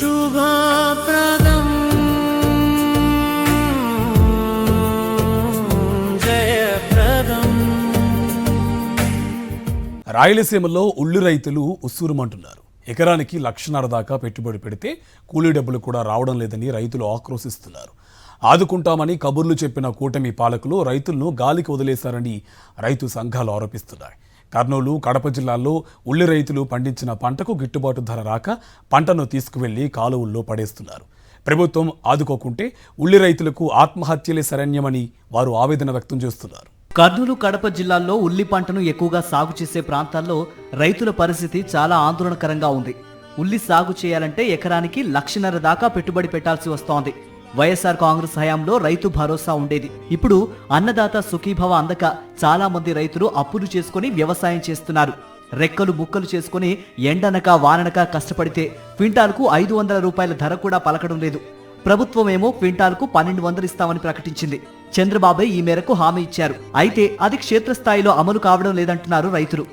శుభప్రదం జయప్రదం. రాయలసీమలో ఉల్లి రైతులు ఉస్సురుమంటున్నారు. ఎకరానికి 1,00,000 దాకా పెట్టుబడి పెడితే కూలీ డబ్బులు కూడా రావడం లేదని రైతులు ఆక్రోశిస్తున్నారు. ఆదుకుంటామని కబుర్లు చెప్పిన కూటమి పాలకులు రైతులను గాలికి వదిలేశారని రైతు సంఘాలు ఆరోపిస్తున్నాయి. కర్నూలు, కడప జిల్లాల్లో ఉల్లి రైతులు పండించిన పంటకు గిట్టుబాటు ధర రాక పంటను తీసుకువెళ్లి కాలువల్లో పడేస్తున్నారు. ప్రభుత్వం ఆదుకోకుంటే ఉల్లి రైతులకు ఆత్మహత్యలే శరణ్యమని వారు ఆవేదన వ్యక్తం చేస్తున్నారు. కర్నూలు, కడప జిల్లాల్లో ఉల్లి పంటను ఎక్కువగా సాగు చేసే ప్రాంతాల్లో రైతుల పరిస్థితి చాలా ఆందోళనకరంగా ఉంది. ఉల్లి సాగు చేయాలంటే ఎకరానికి 1,00,000 దాకా పెట్టుబడి పెట్టాల్సి వస్తోంది. వైఎస్ఆర్ కాంగ్రెస్ హయాంలో రైతు భరోసా ఉండేది. ఇప్పుడు అన్నదాత సుఖీభవ అందక చాలా మంది రైతులు అప్పులు చేసుకుని వ్యవసాయం చేస్తున్నారు. రెక్కలు ముక్కలు చేసుకుని ఎండనక వాననక కష్టపడితే క్వింటాల్కు 500 రూపాయల ధర కూడా పలకడం లేదు. ప్రభుత్వమేమో క్వింటాల్కు 1,200 ఇస్తామని ప్రకటించింది. చంద్రబాబే ఈ మేరకు హామీ ఇచ్చారు. అయితే అది క్షేత్రస్థాయిలో అమలు కావడం లేదంటున్నారు రైతులు.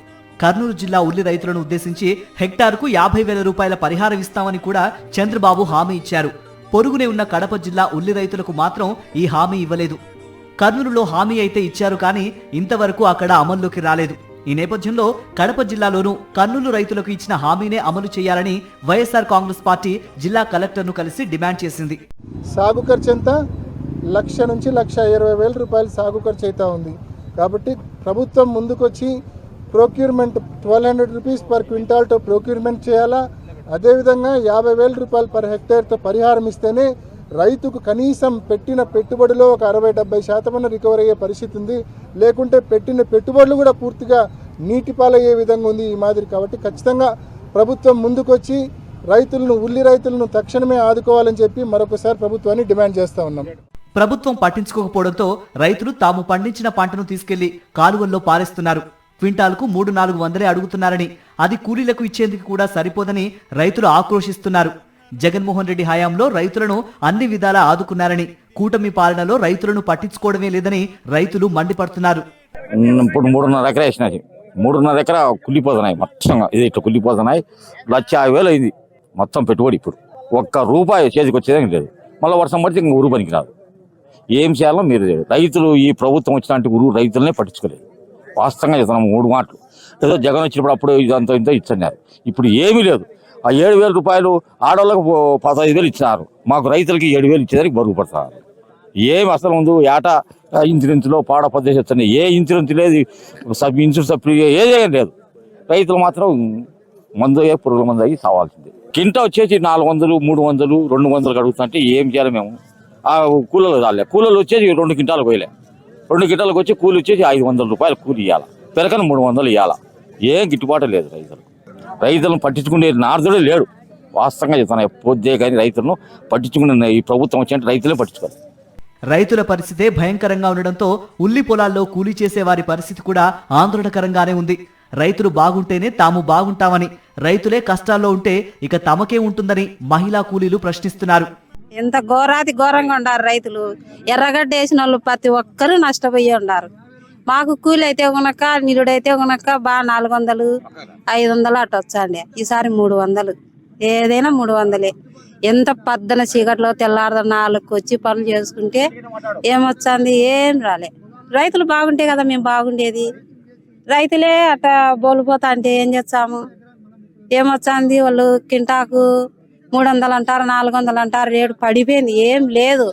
కర్నూలు జిల్లా ఉల్లి రైతులను ఉద్దేశించి హెక్టార్కు 50,000 రూపాయల పరిహారం ఇస్తామని కూడా చంద్రబాబు హామీ ఇచ్చారు. పొరుగునే ఉన్న కడప జిల్లా ఉల్లి రైతులకు మాత్రం ఈ హామీ ఇవ్వలేదు. కర్నూలులో హామీ అయితే ఇచ్చారు, కానీ ఇంతవరకు అక్కడ అమల్లోకి రాలేదు. ఈ నేపథ్యంలో కడప జిల్లాలోనూ కర్నూలు రైతులకు ఇచ్చిన హామీనే అమలు చేయాలని వైఎస్ఆర్ కాంగ్రెస్ పార్టీ జిల్లా కలెక్టర్ను కలిసి డిమాండ్ చేసింది. సాగు ఖర్చు ఎంత? 1,00,000 నుంచి 1,20,000 రూపాయలు సాగు ఖర్చు అవుతా ఉంది. కాబట్టి ప్రభుత్వం ముందుకొచ్చి ప్రొక్యూర్మెంట్ 1,200 రూపీస్ పర్ క్వింటాల్తో ప్రొక్యూర్మెంట్ చేయాలా. అదేవిధంగా 50,000 రూపాయలు పర్ హెక్టేర్తో పరిహారం ఇస్తేనే రైతుకు కనీసం పెట్టిన పెట్టుబడిలో ఒక 60-70% రికవర్ అయ్యే పరిస్థితి ఉంది. లేకుంటే పెట్టిన పెట్టుబడులు కూడా పూర్తిగా నీటిపాలయ్యే విధంగా ఉంది ఈ మాదిరి. కాబట్టి ఖచ్చితంగా ప్రభుత్వం ముందుకొచ్చి ఉల్లి రైతులను తక్షణమే ఆదుకోవాలని చెప్పి మరొకసారి ప్రభుత్వాన్ని డిమాండ్ చేస్తా ఉన్నాం. ప్రభుత్వం పట్టించుకోకపోవడంతో రైతులు తాము పండించిన పంటను తీసుకెళ్లి కాలువల్లో పారేస్తున్నారు. క్వింటాల్కు 300-400 అడుగుతున్నారని, అది కూలీలకు ఇచ్చేందుకు కూడా సరిపోదని రైతులు ఆక్రోశిస్తున్నారు. జగన్మోహన్ రెడ్డి హయాంలో రైతులను అన్ని విధాలా ఆదుకున్నారని, కూటమి పాలనలో రైతులను పట్టించుకోవడమే లేదని రైతులు మండిపడుతున్నారు. ఇప్పుడు 3.5 ఎకరా వేసినాయి. 3.5 ఎకరా కుళ్ళిపోతున్నాయి. మొత్తంగా ఇది ఇట్లా కుళ్ళిపోతున్నాయి. 1,50,000 అయింది మొత్తం పెట్టుబడి. ఇప్పుడు ₹1 చేతికి వచ్చేదేం లేదు. మళ్ళీ వర్షం పడితే ఇంక ఊరు పనికి రాదు. ఏం చేయాలో మీరు రైతులు ఈ ప్రభుత్వం వచ్చినట్టు ఊరు రైతులనే పట్టించుకోలేదు. వాస్తవంగా చెప్తున్నాము 3 మాటలు. ఏదో జగన్ వచ్చినప్పుడు అప్పుడు ఇదంతా ఇంత ఇచ్చన్నారు. ఇప్పుడు ఏమీ లేదు. ఆ 7,000 రూపాయలు ఆడవాళ్ళకు 15,000 ఇచ్చినారు. మాకు రైతులకి 7,000 ఇచ్చేదానికి బరువు పడతారు. ఏమి అసలు ముందు ఏటా ఇన్సూరెన్స్లో పాడ పద్ధతి వస్తున్నాయి. ఏ ఇన్సూరెన్స్ లేదు, ఇన్సూరెన్స్ సబ్సిడీ ఏదేం లేదు. రైతులు మాత్రం మందు పురుగుల మందు అయ్యి సావాల్సిందే. కింటా వచ్చేసి 400, 300, 200 అడుగుతుంటే ఏం చేయాలి మేము? ఆ కూలలు రాలే. కూలలు వచ్చేసి 2 క్వింటాలు పోయలే. 2 క్వింటాలకు వచ్చి కూలి వచ్చేసి 500 రూపాయలు కూలి ఇవ్వాలి. పెరకని 300 ఇవ్వాలి. ఏం గిట్టుబాటు లేదు. రైతులను పట్టించుకునే నార్దుడే లేడు. వాస్తవంగా చెప్తాను. పొద్దే కానీ రైతులను పట్టించుకునే ఈ ప్రభుత్వం వచ్చినట్టు రైతులే పట్టించుకోవాలి. రైతుల పరిస్థితే భయంకరంగా ఉండడంతో ఉల్లి పొలాల్లో కూలీ చేసే వారి పరిస్థితి కూడా ఆందోళనకరంగానే ఉంది. రైతులు బాగుంటేనే తాము బాగుంటామని, రైతులే కష్టాల్లో ఉంటే ఇక తమకే ఉంటుందని మహిళా కూలీలు ప్రశ్నిస్తున్నారు. ఎంత ఘోరంగా ఉన్నారు రైతులు. ఎర్రగడ్డ వేసిన వాళ్ళు ప్రతి ఒక్కరు నష్టపోయి ఉన్నారు. మాకు కూలి అయితే కొనక, నిరుడైతే కొనక బాగా 400, 500 అటు వచ్చండి. ఈసారి 300, ఏదైనా 300. ఎంత పద్దన చీకట్లో తెల్లారద 4కు వచ్చి పనులు చేసుకుంటే ఏమొచ్చింది? ఏం రాలే. రైతులు బాగుంటే కదా మేము బాగుండేది. రైతులే అట్ట బోలిపోతా అంటే ఏం చేస్తాము? ఏమొచ్చింది? వాళ్ళు కింటాకు 300 అంటారు, 400 అంటారు. రేటు పడిపోయింది. ఏం లేదు.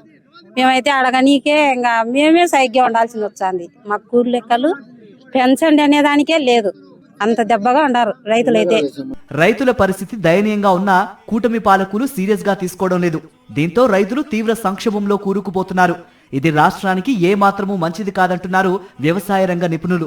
మేమైతే అడగనీకే ఇంకా మేమే సైగ్గా ఉండాల్సింది వచ్చింది. మాకు కూలి లెక్కలు పెంచండి అనేదానికే లేదు. అంత దెబ్బగా ఉండారు రైతులైతే. రైతుల పరిస్థితి దయనీయంగా ఉన్నా కూటమి పాలకులు సీరియస్ గా తీసుకోవడం లేదు. దీంతో రైతులు తీవ్ర సంక్షోభంలో కూరుకుపోతున్నారు. ఇది రాష్ట్రానికి ఏ మాత్రమూ మంచిది కాదంటున్నారు వ్యవసాయ రంగ నిపుణులు.